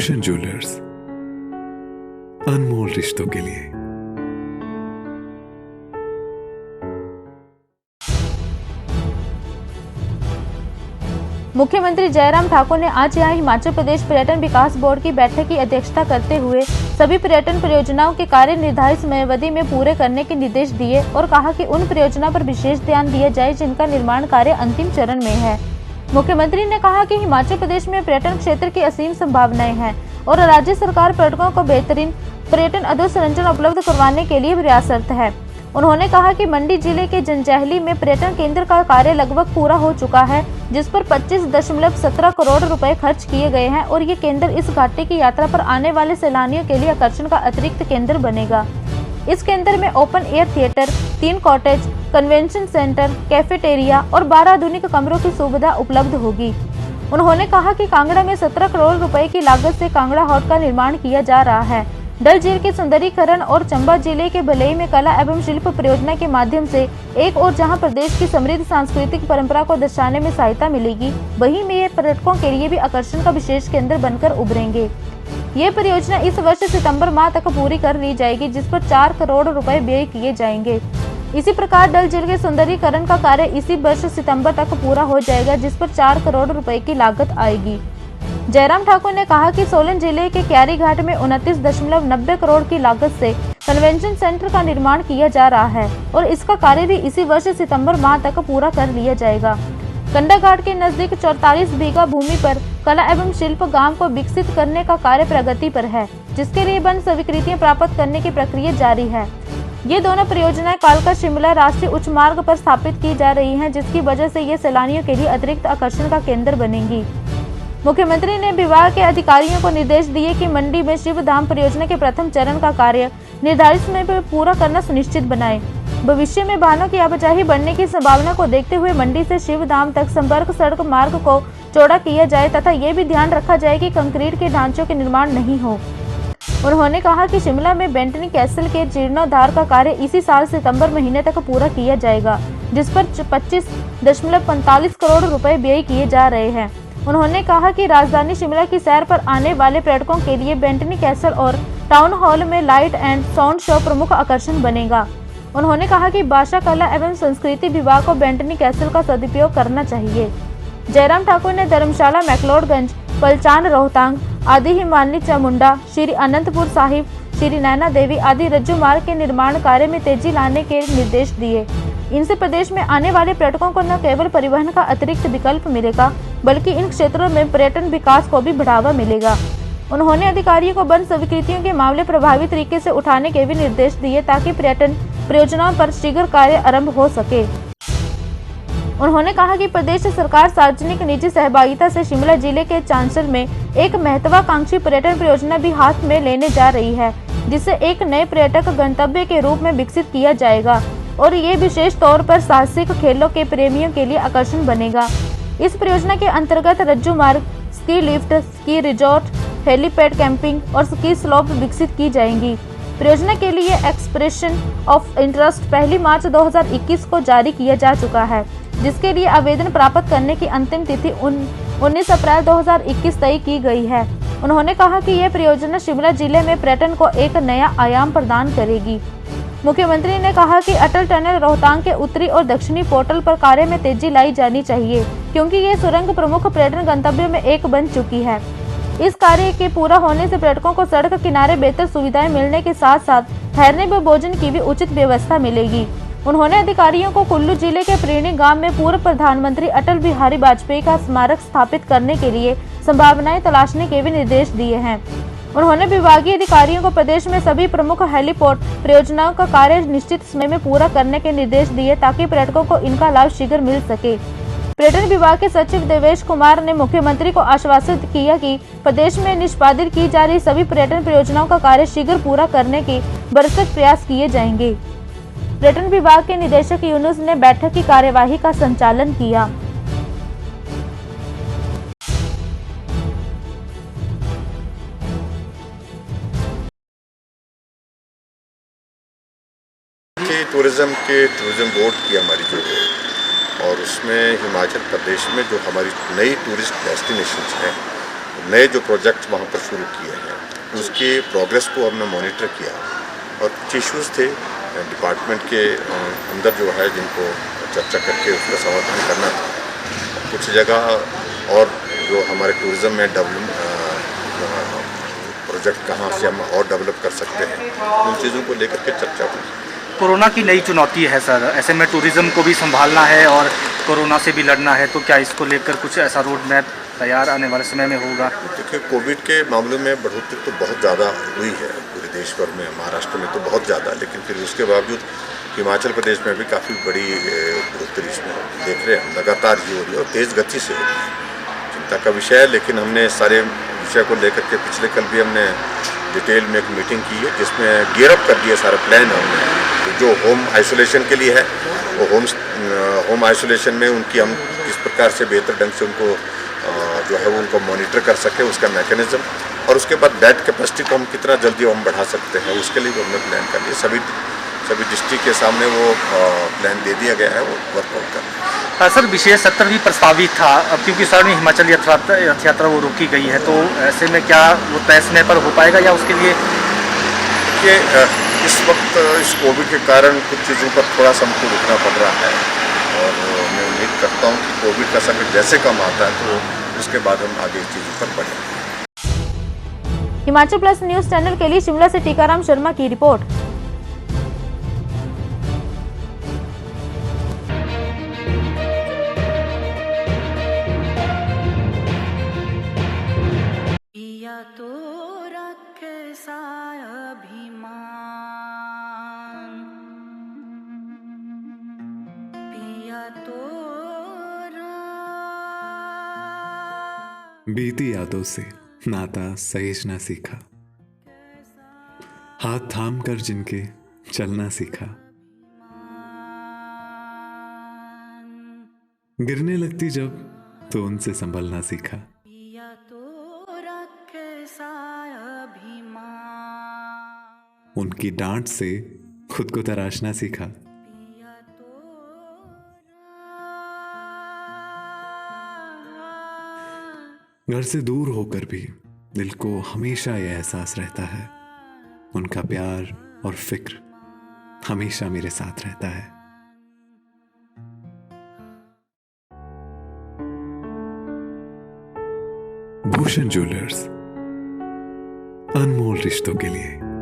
रोशन jewellers, अनमोल रिश्तों के लिए। मुख्यमंत्री जयराम ठाकुर ने आज यहां हिमाचल प्रदेश पर्यटन विकास बोर्ड की बैठक की अध्यक्षता करते हुए सभी पर्यटन परियोजनाओं के कार्य निर्धारित समयावधि में पूरे करने के निर्देश दिए और कहा कि उन परियोजनाओं पर विशेष ध्यान दिया जाए जिनका निर्माण कार्य अंतिम चरण में है। मुख्यमंत्री ने कहा कि हिमाचल प्रदेश में पर्यटन क्षेत्र की असीम संभावनाएं हैं और राज्य सरकार पर्यटकों को बेहतरीन पर्यटन अधोसंरचना उपलब्ध करवाने के लिए प्रयासरत है। उन्होंने कहा कि मंडी जिले के जंजैहली में पर्यटन केंद्र का कार्य लगभग पूरा हो चुका है, जिस पर 25.17 करोड़ रुपए खर्च किए गए हैं और ये केंद्र इस घाटी की यात्रा पर आने वाले सैलानियों के लिए आकर्षण का अतिरिक्त केंद्र बनेगा। इस केंद्र में open air theatre, 3 cottage, convention centre, cafeteria और 12 आधुनिक कमरों की सुविधा उपलब्ध होगी। उन्होंने कहा कि कांगड़ा में 17 करोड़ रुपए की लागत से कांगड़ा हाट का निर्माण किया जा रहा है। डल झील के सुंदरीकरण और चंबा जिले के भलई में कला एवं शिल्प परियोजना के माध्यम से एक और जहां प्रदेश की समृद्ध सांस्कृतिक परंपरा को दर्शाने में सहायता मिलेगी, वहीं में ये पर्यटकों के लिए भी आकर्षण का विशेष केंद्र बनकर उभरेंगे। ये परियोजना इस वर्ष सितंबर माह तक पूरी कर ली जाएगी, जिस पर 4 करोड़ रुपए व्यय किए जाएंगे। इसी प्रकार डल झील के सुंदरीकरण का कार्य इसी वर्ष सितंबर तक पूरा हो जाएगा, जिस पर 4 करोड़ रुपए की लागत आएगी। जयराम ठाकुर ने कहा कि सोलन जिले के क्यारी घाट में 29.90 करोड़ की लागत से कन्वेंशन सेंटर का निर्माण किया जा रहा है और इसका कार्य भी इसी वर्ष सितंबर माह तक पूरा कर लिया जाएगा। कंडा घाट के नजदीक 44 बीघा भूमि पर कला एवं शिल्प गांव को विकसित करने का कार्य प्रगति पर है, जिसके लिए वन स्वीकृतियां प्राप्त करने की प्रक्रिया जारी है। ये दोनों परियोजनाएं कालका शिमला राष्ट्रीय उच्च मार्ग पर स्थापित की जा रही हैं, जिसकी वजह से ये सैलानियों के लिए अतिरिक्त आकर्षण का केंद्र बनेंगी। मुख्यमंत्री ने विभाग के अधिकारियों को निर्देश दिए कि मंडी में शिव धाम परियोजना के प्रथम चरण का कार्य निर्धारित समय पर पूरा करना सुनिश्चित बनाएं। भविष्य में वाहनों की आवाजाही बढ़ने की संभावना को देखते हुए मंडी से शिव धाम तक संपर्क सड़क मार्ग को चौड़ा किया जाए तथा ये भी ध्यान रखा जाए कि कंक्रीट के ढांचों के निर्माण नहीं हो। उन्होंने कहा कि शिमला में बेंटनी कैसल के जीर्णोद्धार का कार्य इसी साल सितंबर महीने तक पूरा किया जाएगा, जिस पर 25.45 करोड़ रुपए व्यय किए जा रहे हैं। उन्होंने कहा कि राजधानी शिमला की सैर पर आने वाले पर्यटकों के लिए बेंटनी कैसल और टाउन हॉल में लाइट एंड साउंड शो प्रमुख आकर्षण बनेगा। उन्होंने कहा कि भाषा, कला एवं संस्कृति विभाग को बेंटनी कैसल का सदुपयोग करना चाहिए। जयराम ठाकुर ने धर्मशाला, मैक्लोडगंज, पलचान, रोहतांग आदि, हिमालय चामुंडा, श्री अनंतपुर साहिब, श्री नैना देवी आदि रज्जू मार्ग के निर्माण कार्य में तेजी लाने के निर्देश दिए। इनसे प्रदेश में आने वाले पर्यटकों को न केवल परिवहन का अतिरिक्त विकल्प मिलेगा, बल्कि इन क्षेत्रों में पर्यटन विकास को भी बढ़ावा मिलेगा। उन्होंने अधिकारियों को वन स्वीकृतियों के मामले प्रभावी तरीके से उठाने के भी निर्देश दिए ताकि पर्यटन परियोजनाओं पर शीघ्र कार्य आरंभ हो सके। उन्होंने कहा कि प्रदेश सरकार सार्वजनिक निजी सहभागिता से शिमला जिले के चांसर में एक महत्वाकांक्षी पर्यटन परियोजना भी हाथ में लेने जा रही है, जिसे एक नए पर्यटक गंतव्य के रूप में विकसित किया जाएगा और ये विशेष तौर पर साहसिक खेलों के प्रेमियों के लिए आकर्षण बनेगा। इस परियोजना के अंतर्गत रज्जू मार्ग, ski lift, ski resort, helipad, camping और स्की स्लोप विकसित की जाएंगी। परियोजना के लिए एक्सप्रेशन ऑफ इंटरेस्ट 1 मार्च 2021 को जारी किया जा चुका है, जिसके लिए आवेदन प्राप्त करने की अंतिम तिथि 19 अप्रैल 2021 तय की गई है। उन्होंने कहा कि यह परियोजना शिमला जिले में पर्यटन को एक नया आयाम प्रदान करेगी। मुख्यमंत्री ने कहा कि अटल टनल रोहतांग के उत्तरी और दक्षिणी पोर्टल पर कार्य में तेजी लाई जानी चाहिए, क्योंकि ये सुरंग प्रमुख पर्यटन गंतव्यों में एक बन चुकी है। इस कार्य के पूरा होने से पर्यटकों को सड़क किनारे बेहतर सुविधाएं मिलने के साथ साथ ठहरने व भोजन की भी उचित व्यवस्था मिलेगी। उन्होंने अधिकारियों को कुल्लू जिले के प्रीणी गांव में पूर्व प्रधानमंत्री अटल बिहारी वाजपेयी का स्मारक स्थापित करने के लिए संभावनाएं तलाशने के भी निर्देश दिए हैं। उन्होंने विभागीय अधिकारियों को प्रदेश में सभी प्रमुख हेलीपोर्ट परियोजनाओं का कार्य निश्चित समय में पूरा करने के निर्देश दिए ताकि पर्यटकों को इनका लाभ शीघ्र मिल सके। पर्यटन विभाग के सचिव देवेश कुमार ने मुख्यमंत्री को आश्वासित किया कि प्रदेश में निष्पादित की जा रही सभी पर्यटन परियोजनाओं का कार्य शीघ्र पूरा करने के भरसक प्रयास किए जाएंगे। पर्यटन विभाग के निदेशक यूनुस ने बैठक की कार्यवाही का संचालन किया। टूरिज्म बोर्ड की हमारी जो है, और उसमें हिमाचल प्रदेश में जो हमारी नई टूरिस्ट डेस्टिनेशंस हैं नए जो प्रोजेक्ट वहाँ पर शुरू किए हैं उसके प्रोग्रेस को हमने मॉनिटर किया और कुछ इश्यूज़ थे डिपार्टमेंट के अंदर जो है जिनको चर्चा करके उसका समाधान करना था। कुछ जगह और जो हमारे टूरिज़्म में प्रोजेक्ट कहाँ से हम और डेवलप कर सकते हैं उन चीज़ों को लेकर के चर्चा हुई। कोरोना की नई चुनौती है सर, ऐसे में टूरिज़्म को भी संभालना है और कोरोना से भी लड़ना है, तो क्या इसको लेकर कुछ ऐसा रोड मैप तैयार आने वाले समय में होगा? देखिए कोविड के मामलों में बढ़ोतरी तो बहुत ज़्यादा हुई है पूरे देश भर में, महाराष्ट्र में तो बहुत ज़्यादा, लेकिन फिर उसके बावजूद हिमाचल प्रदेश में भी काफ़ी बड़ी बढ़ोतरी इसमें देख रहे हैं, लगातार ही हो रही है और तेज़ गति से हो रही है। चिंता का विषय है, लेकिन हमने सारे विषय को लेकर के पिछले कल भी हमने डिटेल में एक मीटिंग की है जिसमें गियर अप कर दिया सारा प्लान हमने। जो होम आइसोलेशन के लिए है वो होम आइसोलेशन में उनकी हम किस प्रकार से बेहतर ढंग से उनको जो है वो उनको मॉनिटर कर सके उसका मैकेनिज्म, और उसके बाद बेड कैपेसिटी को हम कितना जल्दी हम बढ़ा सकते हैं उसके लिए हमने प्लान कर लिया। सभी डिस्ट्रिक्ट के सामने वो प्लान दे दिया गया है, वो वर्कआउट कर। सर विशेष सत्र भी प्रस्तावित था, अब क्योंकि सर ने हिमाचल रथ यात्रा वो रोकी गई है, तो ऐसे में क्या वो तय समय पर हो पाएगा या उसके लिए? ये इस वक्त इस कोविड के कारण कुछ चीज़ों पर थोड़ा सा हमको रुकना पड़ रहा है और मैं उम्मीद करता हूँ कि कोविड का समय जैसे कम आता है तो उसके बाद हम आगे इस चीज़ों पर बढ़ेंगे। हिमाचल प्लस न्यूज चैनल के लिए शिमला से टीकाराम शर्मा की रिपोर्ट। तो रखे अभिमान पिया तो बीती यादों से नाता सहेजना सीखा, हाथ थाम कर जिनके चलना सीखा, गिरने लगती जब तो उनसे संभलना सीखा, उनकी डांट से खुद को तराशना सीखा, घर से दूर होकर भी दिल को हमेशा यह एहसास रहता है उनका प्यार और फिक्र हमेशा मेरे साथ रहता है। भूषण ज्वेलर्स, अनमोल रिश्तों के लिए।